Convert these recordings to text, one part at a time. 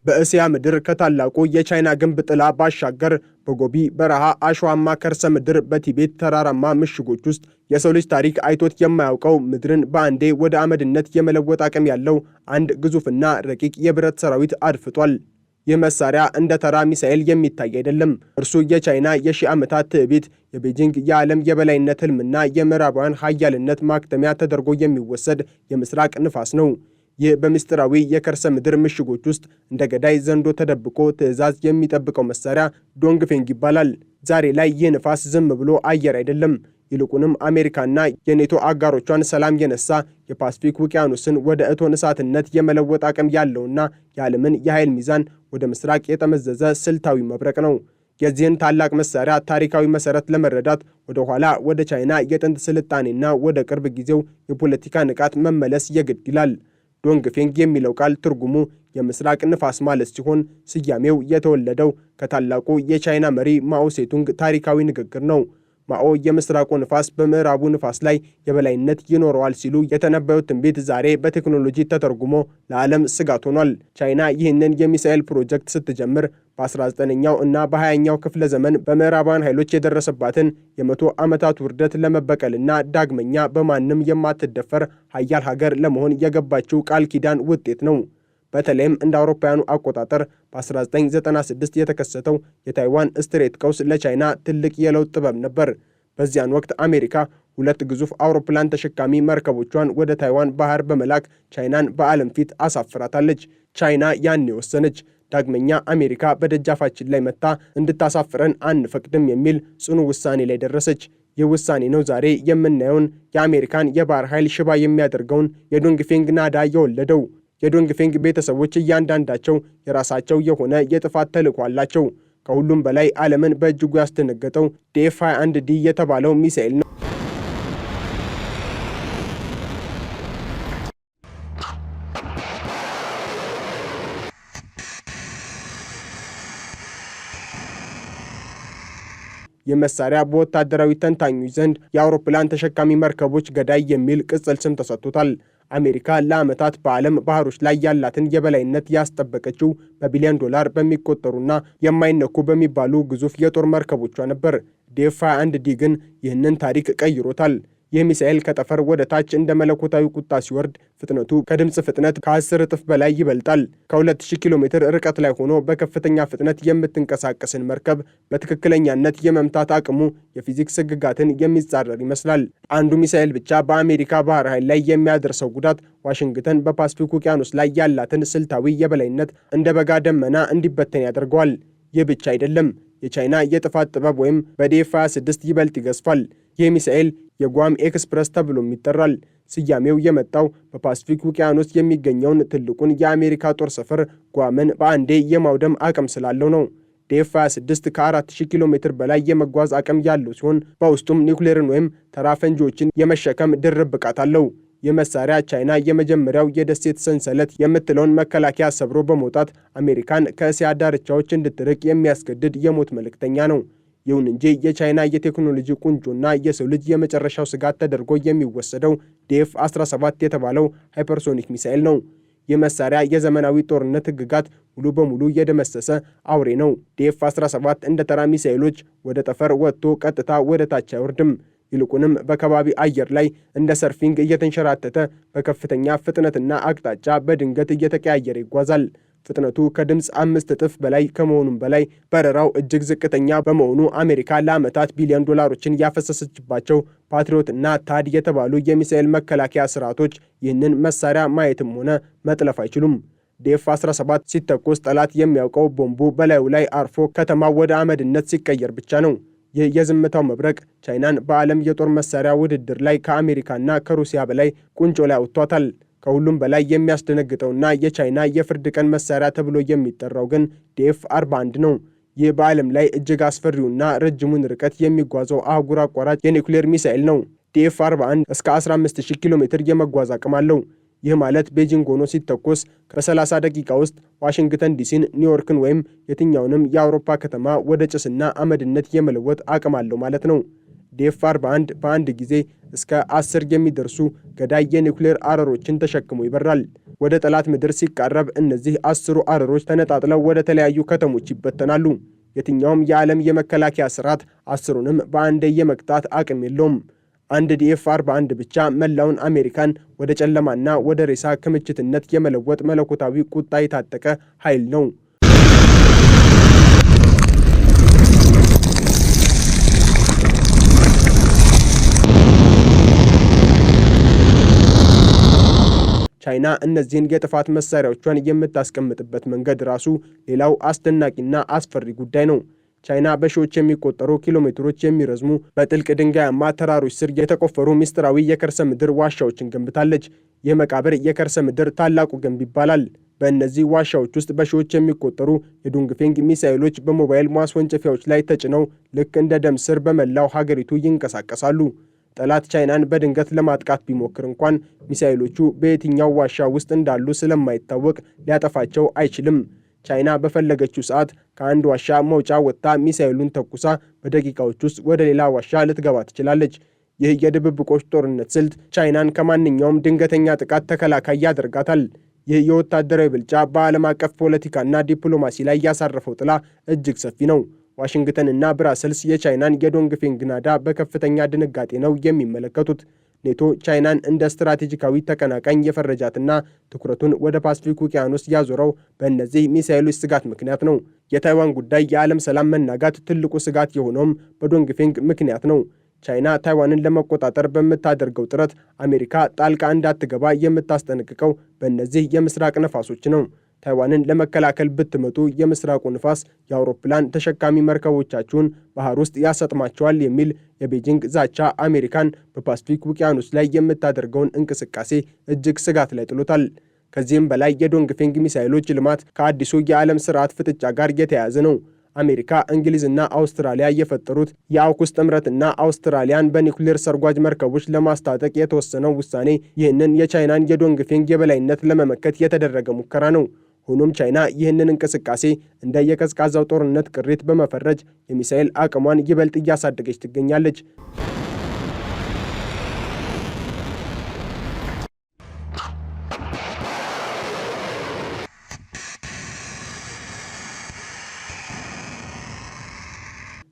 በእስያ ምድር ከታላቁ የቻይና ግንብ ጥላ ባሻገር በጎቢ በረሃ አሸዋማ ከርሰ ምድር በቲቤት ተራራማ ምሽጎች ውስጥ የሰው ልጅ ታሪክ አይቶት የማያውቀው ምድርን በአንዴ ወደ አመድነት የመለወጥ አቅም ያለው አንድ ግዙፍና ረቂቅ የብረት ሰራዊት አድፍጧል። ይህ መሳሪያ እንደ ተራ ሚሳኤል የሚታይ አይደለም። እርሱ የቻይና የሺህ ዓመታት ትዕቢት፣ የቤጂንግ የዓለም የበላይነት ህልምና የምዕራባውያን ኃያልነት ማክተሚያ ተደርጎ የሚወሰድ የምስራቅ ንፋስ ነው። ይህ በምስጢራዊ የከርሰ ምድር ምሽጎች ውስጥ እንደ ገዳይ ዘንዶ ተደብቆ ትዕዛዝ የሚጠብቀው መሳሪያ ዶንግፌንግ ይባላል። ዛሬ ላይ ይህ ንፋስ ዝም ብሎ አየር አይደለም። ይልቁንም አሜሪካና የኔቶ አጋሮቿን ሰላም የነሳ የፓስፊክ ውቅያኖስን ወደ እቶን እሳትነት የመለወጥ አቅም ያለውና የዓለምን የኃይል ሚዛን ወደ ምስራቅ የጠመዘዘ ስልታዊ መብረቅ ነው። የዚህን ታላቅ መሳሪያ ታሪካዊ መሰረት ለመረዳት ወደ ኋላ ወደ ቻይና የጥንት ስልጣኔና ወደ ቅርብ ጊዜው የፖለቲካ ንቃት መመለስ የግድ ይላል። ዶንግፌንግ የሚለው ቃል ትርጉሙ የምስራቅ ንፋስ ማለት ሲሆን ስያሜው የተወለደው ከታላቁ የቻይና መሪ ማኦ ሴቱንግ ታሪካዊ ንግግር ነው። ማኦ የምስራቁ ንፋስ በምዕራቡ ንፋስ ላይ የበላይነት ይኖረዋል ሲሉ የተነበዩት ትንቢት ዛሬ በቴክኖሎጂ ተተርጉሞ ለዓለም ስጋት ሆኗል። ቻይና ይህንን የሚሳኤል ፕሮጀክት ስትጀምር በ19ኛው እና በ20ኛው ክፍለ ዘመን በምዕራባውያን ኃይሎች የደረሰባትን የ100 ዓመታት ውርደት ለመበቀልና ዳግመኛ በማንም የማትደፈር ኃያል ሀገር ለመሆን የገባችው ቃል ኪዳን ውጤት ነው። በተለይም እንደ አውሮፓውያኑ አቆጣጠር በ1996 የተከሰተው የታይዋን ስትሬት ቀውስ ለቻይና ትልቅ የለውጥ ጥበብ ነበር። በዚያን ወቅት አሜሪካ 2 ግዙፍ አውሮፕላን ተሸካሚ መርከቦቿን ወደ ታይዋን ባህር በመላክ ቻይናን በዓለም ፊት አሳፍራታለች። ቻይና ያን ወሰነች። ዳግመኛ አሜሪካ በደጃፋችን ላይ መታ እንድታሳፍረን አንፈቅድም የሚል ጽኑ ውሳኔ ላይ ደረሰች። ይህ ውሳኔ ነው ዛሬ የምናየውን የአሜሪካን የባህር ኃይል ሽባ የሚያደርገውን የዶንግፌንግ ናዳ የወለደው። የዶንግፌንግ ቤተሰቦች እያንዳንዳቸው የራሳቸው የሆነ የጥፋት ተልዕኮ አላቸው። ከሁሉም በላይ ዓለምን በእጅጉ ያስደነገጠው DF-21D የተባለው ሚሳኤል ነው። ይህ መሳሪያ በወታደራዊ ተንታኞች ዘንድ የአውሮፕላን ተሸካሚ መርከቦች ገዳይ የሚል ቅጽል ስም ተሰጥቶታል። አሜሪካ ለዓመታት በዓለም ባህሮች ላይ ያላትን የበላይነት ያስጠበቀችው በቢሊዮን ዶላር በሚቆጠሩና የማይነኩ በሚባሉ ግዙፍ የጦር መርከቦቿ ነበር። DF-21D ግን ይህንን ታሪክ ቀይሮታል። ይህ ሚሳኤል ከጠፈር ወደ ታች እንደ መለኮታዊ ቁጣ ሲወርድ ፍጥነቱ ከድምፅ ፍጥነት ከ10 እጥፍ በላይ ይበልጣል። ከ2000 ኪሎ ሜትር ርቀት ላይ ሆኖ በከፍተኛ ፍጥነት የምትንቀሳቀስን መርከብ በትክክለኛነት የመምታት አቅሙ የፊዚክስ ሕግጋትን የሚጻረር ይመስላል። አንዱ ሚሳኤል ብቻ በአሜሪካ ባህር ኃይል ላይ የሚያደርሰው ጉዳት ዋሽንግተን በፓስፊክ ውቅያኖስ ላይ ያላትን ስልታዊ የበላይነት እንደ በጋ ደመና እንዲበተን ያደርገዋል። ይህ ብቻ አይደለም። የቻይና የጥፋት ጥበብ ወይም በDF-26 ይበልጥ ይገዝፋል። ይህ ሚሳኤል የጓም ኤክስፕረስ ተብሎም ይጠራል። ስያሜው የመጣው በፓስፊክ ውቅያኖስ የሚገኘውን ትልቁን የአሜሪካ ጦር ሰፈር ጓምን በአንዴ የማውደም አቅም ስላለው ነው። DF-26 ከ4000 ኪሎ ሜትር በላይ የመጓዝ አቅም ያለው ሲሆን በውስጡም ኒውክሌርን ወይም ተራ ፈንጂዎችን የመሸከም ድርብ ብቃት አለው። ይህ መሳሪያ ቻይና የመጀመሪያው የደሴት ሰንሰለት የምትለውን መከላከያ ሰብሮ በመውጣት አሜሪካን ከእስያ ዳርቻዎች እንድትርቅ የሚያስገድድ የሞት መልእክተኛ ነው። ይሁን እንጂ የቻይና የቴክኖሎጂ ቁንጮና የሰው ልጅ የመጨረሻው ስጋት ተደርጎ የሚወሰደው DF-17 የተባለው ሃይፐርሶኒክ ሚሳኤል ነው። ይህ መሳሪያ የዘመናዊ ጦርነት ሕግጋት ሙሉ በሙሉ የደመሰሰ አውሬ ነው። DF-17 እንደ ተራ ሚሳኤሎች ወደ ጠፈር ወጥቶ ቀጥታ ወደ ታች አይወርድም። ይልቁንም በከባቢ አየር ላይ እንደ ሰርፊንግ እየተንሸራተተ በከፍተኛ ፍጥነትና አቅጣጫ በድንገት እየተቀያየረ ይጓዛል። ፍጥነቱ ከድምፅ 5 እጥፍ በላይ ከመሆኑም በላይ በረራው እጅግ ዝቅተኛ በመሆኑ አሜሪካ ለዓመታት ቢሊዮን ዶላሮችን ያፈሰሰችባቸው ፓትሪዮት እና ታድ የተባሉ የሚሳኤል መከላከያ ስርዓቶች ይህንን መሳሪያ ማየትም ሆነ መጥለፍ አይችሉም። DF-17 ሲተኮስ ጠላት የሚያውቀው ቦምቡ በላዩ ላይ አርፎ ከተማው ወደ አመድነት ሲቀየር ብቻ ነው። ይህ የዝምታው መብረቅ ቻይናን በዓለም የጦር መሳሪያ ውድድር ላይ ከአሜሪካና ከሩሲያ በላይ ቁንጮ ላይ አውጥቷታል። ከሁሉም በላይ የሚያስደነግጠውና የቻይና የፍርድ ቀን መሳሪያ ተብሎ የሚጠራው ግን DF-41 ነው። ይህ በዓለም ላይ እጅግ አስፈሪውና ረጅሙን ርቀት የሚጓዘው አህጉር አቋራጭ የኒውክሌር ሚሳኤል ነው። DF-41 እስከ 15000 ኪሎ ሜትር የመጓዝ አቅም አለው። ይህ ማለት ቤጂንግ ሆኖ ሲተኮስ በ30 ደቂቃ ውስጥ ዋሽንግተን ዲሲን፣ ኒውዮርክን ወይም የትኛውንም የአውሮፓ ከተማ ወደ ጭስና አመድነት የመለወጥ አቅም አለው ማለት ነው። DF-41 በአንድ ጊዜ እስከ 10 የሚደርሱ ገዳይ የኒውክሌር አረሮችን ተሸክሞ ይበራል። ወደ ጠላት ምድር ሲቃረብ እነዚህ 10 አረሮች ተነጣጥለው ወደ ተለያዩ ከተሞች ይበተናሉ። የትኛውም የዓለም የመከላከያ ስርዓት 10ሩንም በአንዴ የመቅጣት አቅም የለውም። አንድ DF-41 ብቻ መላውን አሜሪካን ወደ ጨለማና ወደ ሬሳ ክምችትነት የመለወጥ መለኮታዊ ቁጣ የታጠቀ ኃይል ነው። ቻይና እነዚህን የጥፋት መሳሪያዎቿን የምታስቀምጥበት መንገድ ራሱ ሌላው አስደናቂና አስፈሪ ጉዳይ ነው። ቻይና በሺዎች የሚቆጠሩ ኪሎሜትሮች የሚረዝሙ በጥልቅ ድንጋያማ ተራሮች ስር የተቆፈሩ ምስጢራዊ የከርሰ ምድር ዋሻዎችን ገንብታለች። ይህ መቃብር የከርሰ ምድር ታላቁ ግንብ ይባላል። በእነዚህ ዋሻዎች ውስጥ በሺዎች የሚቆጠሩ የዶንግፌንግ ሚሳኤሎች በሞባይል ማስወንጨፊያዎች ላይ ተጭነው ልክ እንደ ደም ስር በመላው ሀገሪቱ ይንቀሳቀሳሉ። ጠላት ቻይናን በድንገት ለማጥቃት ቢሞክር እንኳን ሚሳኤሎቹ በየትኛው ዋሻ ውስጥ እንዳሉ ስለማይታወቅ ሊያጠፋቸው አይችልም። ቻይና በፈለገችው ሰዓት ከአንድ ዋሻ መውጫ ወጥታ ሚሳኤሉን ተኩሳ በደቂቃዎች ውስጥ ወደ ሌላ ዋሻ ልትገባ ትችላለች። ይህ የድብብቆች ጦርነት ስልት ቻይናን ከማንኛውም ድንገተኛ ጥቃት ተከላካይ ያደርጋታል። ይህ የወታደራዊ ብልጫ በዓለም አቀፍ ፖለቲካና ዲፕሎማሲ ላይ ያሳረፈው ጥላ እጅግ ሰፊ ነው። ዋሽንግተንና ብራሰልስ የቻይናን የዶንግፌንግ ናዳ በከፍተኛ ድንጋጤ ነው የሚመለከቱት። ኔቶ ቻይናን እንደ ስትራቴጂካዊ ተቀናቃኝ የፈረጃትና ትኩረቱን ወደ ፓስፊክ ውቅያኖስ ያዞረው በእነዚህ ሚሳኤሎች ስጋት ምክንያት ነው። የታይዋን ጉዳይ የዓለም ሰላም መናጋት ትልቁ ስጋት የሆነውም በዶንግፌንግ ምክንያት ነው። ቻይና ታይዋንን ለመቆጣጠር በምታደርገው ጥረት አሜሪካ ጣልቃ እንዳትገባ የምታስጠነቅቀው በእነዚህ የምስራቅ ነፋሶች ነው። ታይዋንን ለመከላከል ብትመጡ የምስራቁ ንፋስ የአውሮፕላን ተሸካሚ መርከቦቻችሁን ባህር ውስጥ ያሰጥማቸዋል የሚል የቤጂንግ ዛቻ አሜሪካን በፓስፊክ ውቅያኖስ ላይ የምታደርገውን እንቅስቃሴ እጅግ ስጋት ላይ ጥሎታል። ከዚህም በላይ የዶንግፌንግ ሚሳኤሎች ልማት ከአዲሱ የዓለም ስርዓት ፍጥጫ ጋር የተያያዘ ነው። አሜሪካ፣ እንግሊዝና አውስትራሊያ የፈጠሩት የአውኩስ ጥምረትና አውስትራሊያን በኒውክሌር ሰርጓጅ መርከቦች ለማስታጠቅ የተወሰነው ውሳኔ ይህንን የቻይናን የዶንግፌንግ የበላይነት ለመመከት የተደረገ ሙከራ ነው። ሆኖም ቻይና ይህንን እንቅስቃሴ እንደ የቀዝቃዛው ጦርነት ቅሪት በመፈረጅ የሚሳኤል አቅሟን ይበልጥ እያሳደገች ትገኛለች።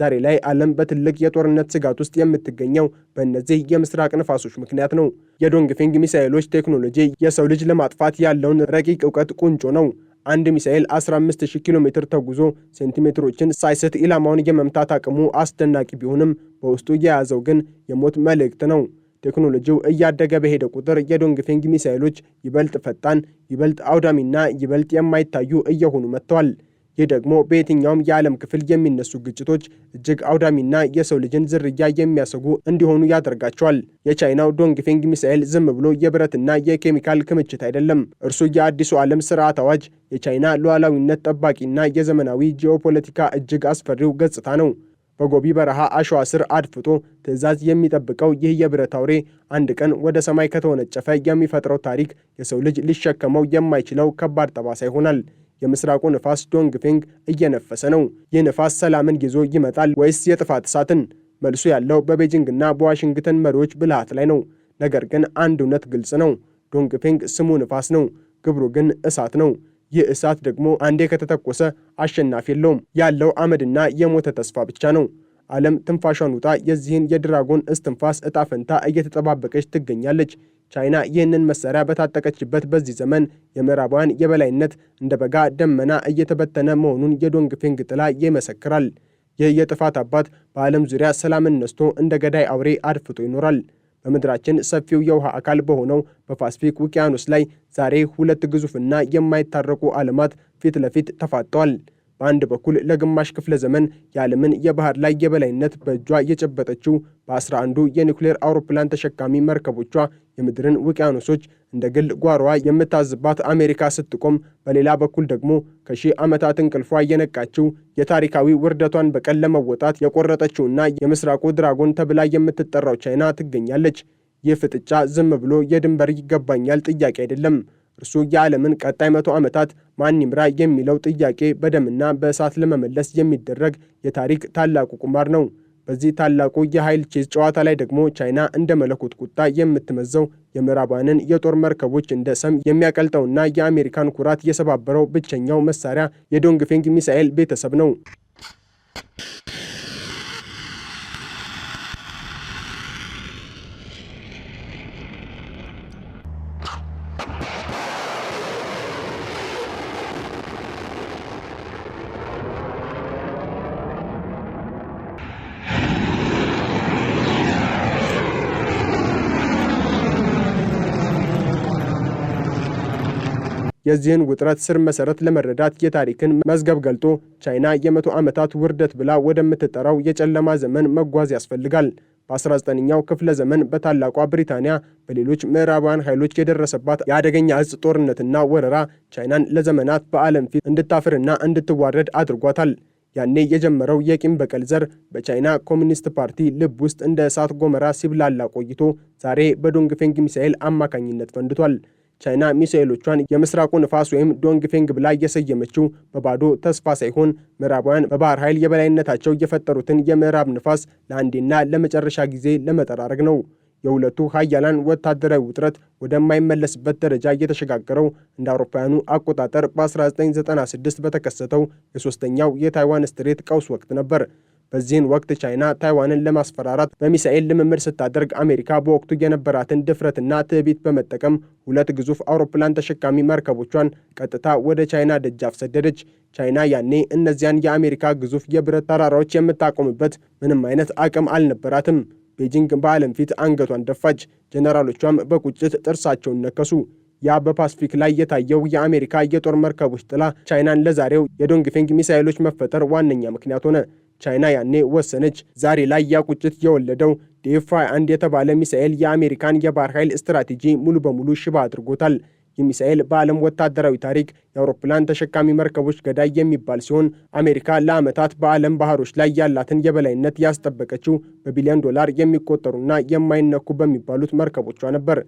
ዛሬ ላይ ዓለም በትልቅ የጦርነት ስጋት ውስጥ የምትገኘው በእነዚህ የምስራቅ ነፋሶች ምክንያት ነው። የዶንግፌንግ ሚሳኤሎች ቴክኖሎጂ የሰው ልጅ ለማጥፋት ያለውን ረቂቅ እውቀት ቁንጮ ነው። አንድ ሚሳኤል 15000 ኪሎ ሜትር ተጉዞ ሴንቲሜትሮችን ሳይስት ኢላማውን የመምታት አቅሙ አስደናቂ ቢሆንም በውስጡ የያዘው ግን የሞት መልእክት ነው። ቴክኖሎጂው እያደገ በሄደ ቁጥር የዶንግፌንግ ሚሳኤሎች ይበልጥ ፈጣን፣ ይበልጥ አውዳሚና ይበልጥ የማይታዩ እየሆኑ መጥተዋል። ይህ ደግሞ በየትኛውም የዓለም ክፍል የሚነሱ ግጭቶች እጅግ አውዳሚና የሰው ልጅን ዝርያ የሚያሰጉ እንዲሆኑ ያደርጋቸዋል። የቻይናው ዶንግፌንግ ሚሳኤል ዝም ብሎ የብረትና የኬሚካል ክምችት አይደለም። እርሱ የአዲሱ ዓለም ስርዓት አዋጅ፣ የቻይና ሉዓላዊነት ጠባቂና የዘመናዊ ጂኦፖለቲካ እጅግ አስፈሪው ገጽታ ነው። በጎቢ በረሃ አሸዋ ስር አድፍጦ ትዕዛዝ የሚጠብቀው ይህ የብረት አውሬ አንድ ቀን ወደ ሰማይ ከተወነጨፈ የሚፈጥረው ታሪክ የሰው ልጅ ሊሸከመው የማይችለው ከባድ ጠባሳ ይሆናል። የምስራቁ ንፋስ ዶንግፌንግ እየነፈሰ ነው። ይህ ንፋስ ሰላምን ይዞ ይመጣል ወይስ የጥፋት እሳትን? መልሱ ያለው በቤጂንግና በዋሽንግተን መሪዎች ብልሃት ላይ ነው። ነገር ግን አንድ እውነት ግልጽ ነው። ዶንግፌንግ ስሙ ንፋስ ነው፣ ግብሩ ግን እሳት ነው። ይህ እሳት ደግሞ አንዴ ከተተኮሰ አሸናፊ የለውም። ያለው አመድና የሞተ ተስፋ ብቻ ነው። ዓለም ትንፋሿን ውጣ የዚህን የድራጎን እስትንፋስ እጣ ፈንታ እየተጠባበቀች ትገኛለች። ቻይና ይህንን መሳሪያ በታጠቀችበት በዚህ ዘመን የምዕራባውያን የበላይነት እንደ በጋ ደመና እየተበተነ መሆኑን የዶንግፌንግ ጥላ ይመሰክራል። ይህ የጥፋት አባት በዓለም ዙሪያ ሰላምን ነስቶ እንደ ገዳይ አውሬ አድፍጦ ይኖራል። በምድራችን ሰፊው የውሃ አካል በሆነው በፓስፊክ ውቅያኖስ ላይ ዛሬ ሁለት ግዙፍና የማይታረቁ ዓለማት ፊት ለፊት ተፋጠዋል። በአንድ በኩል ለግማሽ ክፍለ ዘመን የዓለምን የባህር ላይ የበላይነት በእጇ የጨበጠችው በ11ዱ የኒውክሌር አውሮፕላን ተሸካሚ መርከቦቿ የምድርን ውቅያኖሶች እንደ ግል ጓሮዋ የምታዝባት አሜሪካ ስትቆም፣ በሌላ በኩል ደግሞ ከሺህ ዓመታት እንቅልፏ የነቃችው የታሪካዊ ውርደቷን በቀል ለመወጣት የቆረጠችውና የምስራቁ ድራጎን ተብላ የምትጠራው ቻይና ትገኛለች። ይህ ፍጥጫ ዝም ብሎ የድንበር ይገባኛል ጥያቄ አይደለም። እርሱ የዓለምን ቀጣይ 100 ዓመታት ማን ይምራ የሚለው ጥያቄ በደምና በእሳት ለመመለስ የሚደረግ የታሪክ ታላቁ ቁማር ነው። በዚህ ታላቁ የኃይል ቼዝ ጨዋታ ላይ ደግሞ ቻይና እንደ መለኮት ቁጣ የምትመዘው የምዕራባውያንን የጦር መርከቦች እንደ ሰም የሚያቀልጠውና የአሜሪካን ኩራት የሰባበረው ብቸኛው መሳሪያ የዶንግፌንግ ሚሳኤል ቤተሰብ ነው። የዚህን ውጥረት ስር መሰረት ለመረዳት የታሪክን መዝገብ ገልጦ ቻይና የ100 ዓመታት ውርደት ብላ ወደምትጠራው የጨለማ ዘመን መጓዝ ያስፈልጋል። በ19ኛው ክፍለ ዘመን በታላቋ ብሪታንያ በሌሎች ምዕራባውያን ኃይሎች የደረሰባት የአደገኛ እጽ ጦርነትና ወረራ ቻይናን ለዘመናት በዓለም ፊት እንድታፍርና እንድትዋረድ አድርጓታል። ያኔ የጀመረው የቂም በቀል ዘር በቻይና ኮሚኒስት ፓርቲ ልብ ውስጥ እንደ እሳት ጎመራ ሲብላላ ቆይቶ ዛሬ በዶንግፌንግ ሚሳኤል አማካኝነት ፈንድቷል። ቻይና ሚሳኤሎቿን የምስራቁ ንፋስ ወይም ዶንግፌንግ ብላ እየሰየመችው በባዶ ተስፋ ሳይሆን ምዕራባውያን በባህር ኃይል የበላይነታቸው የፈጠሩትን የምዕራብ ንፋስ ለአንዴና ለመጨረሻ ጊዜ ለመጠራረግ ነው። የሁለቱ ኃያላን ወታደራዊ ውጥረት ወደማይመለስበት ደረጃ እየተሸጋገረው እንደ አውሮፓውያኑ አቆጣጠር በ1996 በተከሰተው የሶስተኛው የታይዋን ስትሬት ቀውስ ወቅት ነበር። በዚህን ወቅት ቻይና ታይዋንን ለማስፈራራት በሚሳኤል ልምምድ ስታደርግ አሜሪካ በወቅቱ የነበራትን ድፍረትና ትዕቢት በመጠቀም 2 ግዙፍ አውሮፕላን ተሸካሚ መርከቦቿን ቀጥታ ወደ ቻይና ደጃፍ ሰደደች። ቻይና ያኔ እነዚያን የአሜሪካ ግዙፍ የብረት ተራራዎች የምታቆምበት ምንም አይነት አቅም አልነበራትም። ቤጂንግ በዓለም ፊት አንገቷን ደፋች። ጄኔራሎቿም በቁጭት ጥርሳቸውን ነከሱ። ያ በፓስፊክ ላይ የታየው የአሜሪካ የጦር መርከቦች ጥላ ቻይናን ለዛሬው የዶንግፌንግ ሚሳኤሎች መፈጠር ዋነኛ ምክንያት ሆነ። ቻይና ያኔ ወሰነች። ዛሬ ላይ ያ ቁጭት የወለደው DF-21 የተባለ ሚሳኤል የአሜሪካን የባህር ኃይል ስትራቴጂ ሙሉ በሙሉ ሽባ አድርጎታል። ይህ ሚሳኤል በዓለም ወታደራዊ ታሪክ የአውሮፕላን ተሸካሚ መርከቦች ገዳይ የሚባል ሲሆን አሜሪካ ለዓመታት በዓለም ባህሮች ላይ ያላትን የበላይነት ያስጠበቀችው በቢሊዮን ዶላር የሚቆጠሩና የማይነኩ በሚባሉት መርከቦቿ ነበር።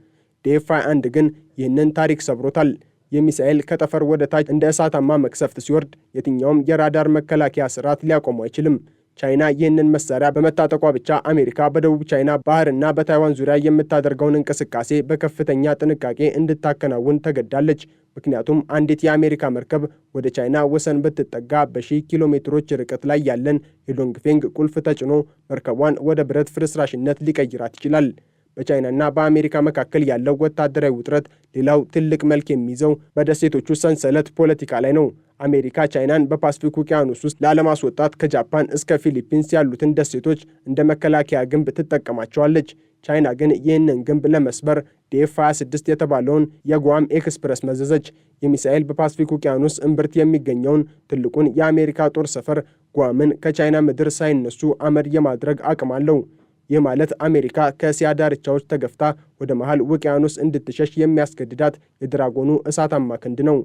DF-21 ግን ይህንን ታሪክ ሰብሮታል። የሚሳኤል ከጠፈር ወደ ታች እንደ እሳታማ መቅሰፍት ሲወርድ የትኛውም የራዳር መከላከያ ስርዓት ሊያቆሙ አይችልም። ቻይና ይህንን መሳሪያ በመታጠቋ ብቻ አሜሪካ በደቡብ ቻይና ባህርና በታይዋን ዙሪያ የምታደርገውን እንቅስቃሴ በከፍተኛ ጥንቃቄ እንድታከናውን ተገዳለች። ምክንያቱም አንዲት የአሜሪካ መርከብ ወደ ቻይና ወሰን ብትጠጋ በ1000 ኪሎ ሜትሮች ርቀት ላይ ያለን የዶንግፌንግ ቁልፍ ተጭኖ መርከቧን ወደ ብረት ፍርስራሽነት ሊቀይራት ይችላል። በቻይናና በአሜሪካ መካከል ያለው ወታደራዊ ውጥረት ሌላው ትልቅ መልክ የሚይዘው በደሴቶቹ ሰንሰለት ፖለቲካ ላይ ነው። አሜሪካ ቻይናን በፓስፊክ ውቅያኖስ ውስጥ ላለማስወጣት ከጃፓን እስከ ፊሊፒንስ ያሉትን ደሴቶች እንደ መከላከያ ግንብ ትጠቀማቸዋለች። ቻይና ግን ይህንን ግንብ ለመስበር DF-26 የተባለውን የጓም ኤክስፕረስ መዘዘች። የሚሳኤል በፓስፊክ ውቅያኖስ እምብርት የሚገኘውን ትልቁን የአሜሪካ ጦር ሰፈር ጓምን ከቻይና ምድር ሳይነሱ አመድ የማድረግ አቅም አለው። ይህ ማለት አሜሪካ ከእስያ ዳርቻዎች ተገፍታ ወደ መሃል ውቅያኖስ እንድትሸሽ የሚያስገድዳት የድራጎኑ እሳታማ ክንድ ነው።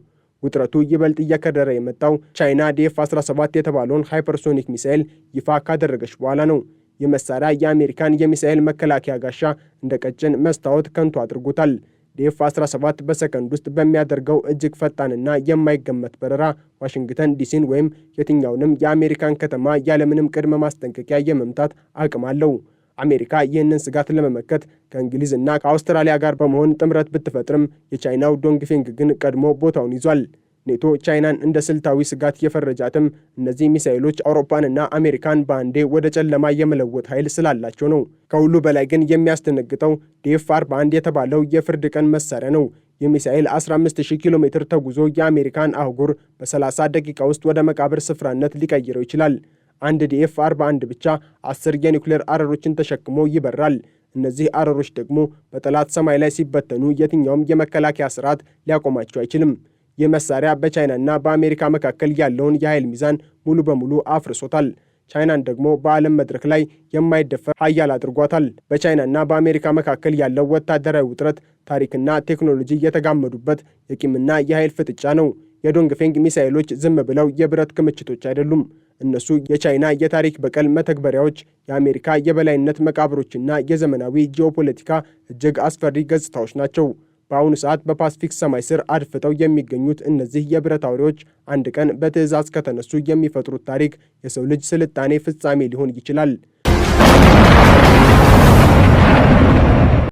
ውጥረቱ ይበልጥ እየከረረ የመጣው ቻይና DF-17 የተባለውን ሃይፐርሶኒክ ሚሳኤል ይፋ ካደረገች በኋላ ነው። ይህ መሳሪያ የአሜሪካን የሚሳኤል መከላከያ ጋሻ እንደ ቀጭን መስታወት ከንቱ አድርጎታል። DF-17 በሰከንድ ውስጥ በሚያደርገው እጅግ ፈጣንና የማይገመት በረራ ዋሽንግተን ዲሲን ወይም የትኛውንም የአሜሪካን ከተማ ያለምንም ቅድመ ማስጠንቀቂያ የመምታት አቅም አለው። አሜሪካ ይህንን ስጋት ለመመከት ከእንግሊዝ እና ከአውስትራሊያ ጋር በመሆን ጥምረት ብትፈጥርም የቻይናው ዶንግፌንግ ግን ቀድሞ ቦታውን ይዟል። ኔቶ ቻይናን እንደ ስልታዊ ስጋት የፈረጃትም እነዚህ ሚሳኤሎች አውሮፓንና አሜሪካን በአንዴ ወደ ጨለማ የመለወጥ ኃይል ስላላቸው ነው። ከሁሉ በላይ ግን የሚያስደነግጠው DF-41 የተባለው የፍርድ ቀን መሳሪያ ነው። የሚሳኤል 15000 ኪሎ ሜትር ተጉዞ የአሜሪካን አህጉር በ30 ደቂቃ ውስጥ ወደ መቃብር ስፍራነት ሊቀይረው ይችላል። አንድ DF-41 ብቻ 10 የኒውክሌር አረሮችን ተሸክሞ ይበራል። እነዚህ አረሮች ደግሞ በጠላት ሰማይ ላይ ሲበተኑ የትኛውም የመከላከያ ስርዓት ሊያቆማቸው አይችልም። ይህ መሳሪያ በቻይናና በአሜሪካ መካከል ያለውን የኃይል ሚዛን ሙሉ በሙሉ አፍርሶታል። ቻይናን ደግሞ በዓለም መድረክ ላይ የማይደፈር ኃያል አድርጓታል። በቻይናና በአሜሪካ መካከል ያለው ወታደራዊ ውጥረት ታሪክና ቴክኖሎጂ የተጋመዱበት የቂምና የኃይል ፍጥጫ ነው። የዶንግፌንግ ሚሳኤሎች ዝም ብለው የብረት ክምችቶች አይደሉም። እነሱ የቻይና የታሪክ በቀል መተግበሪያዎች፣ የአሜሪካ የበላይነት መቃብሮችና የዘመናዊ ጂኦፖለቲካ እጅግ አስፈሪ ገጽታዎች ናቸው። በአሁኑ ሰዓት በፓስፊክ ሰማይ ስር አድፍጠው የሚገኙት እነዚህ የብረት አውሬዎች አንድ ቀን በትዕዛዝ ከተነሱ የሚፈጥሩት ታሪክ የሰው ልጅ ስልጣኔ ፍጻሜ ሊሆን ይችላል።